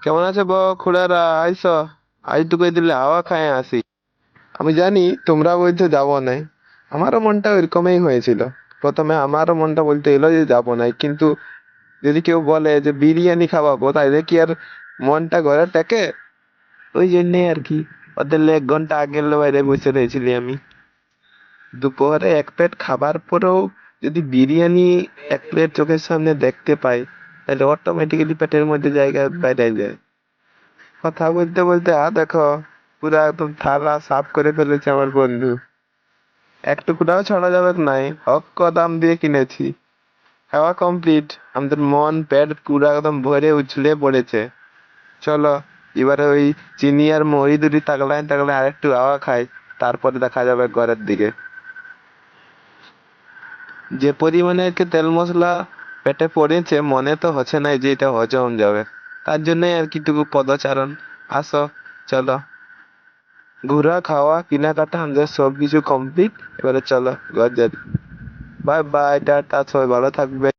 কেমন আছে খুড়ারা? আইস, আইটুকুই দিলে হাওয়া খায় আসি। আমি জানি তোমরা বলছো যাবো নাই, আমারও মনটা ওইরকমই হয়েছিল। প্রথমে আমারও মনটা বলতে এলো যে যাবো নাই, কিন্তু যদি কেউ বলে যে বিরিয়ানি খাওয়াবো, তাইলে কি আর মনটা ঘরে টেকে? ওই জন্যই আর কি, ওদের 1 ঘন্টা আগের বাইরে বসে রয়েছিলি আমি। দুপুরে এক প্লেট খাবার পরেও যদি বিরিয়ানি এক প্লেট চোখের সামনে দেখতে পাই, তাহলে অটোমেটিক্যালি পেটের মধ্যে জায়গা বাইরে যায়। কথা বলতে বলতে দেখো, পুরা একদম থালা সাফ করে ফেলেছে আমার বন্ধু। এক টুকরাও ছড়া যাবে নাই, হক দাম দিয়ে কিনেছি। খাওয়া কমপ্লিট, আমাদের মন পেট পুরা একদম ভরে উছলে পড়েছে। চলো, এবারে ওই চিনি আর মুড়ি দুটি তাগলায় তাগলায় আরেকটু হাওয়া খাই, তারপরে দেখা যাবে ঘরের দিকে। যে পরিমাণে আর কি তেল মশলা পেটে পড়েছে, মনে তো হচ্ছে না যে এটা হজম যাবে। তার জন্যই আর কি টুকু পদচারণ। আসো, চলো, ঘোরা খাওয়া কেনাকাটা আমাদের সব কিছু কমপ্লিট। এবারে চলো ঘর যাই। বাই বাই, টাটা, সবাই ভালো থাকবে।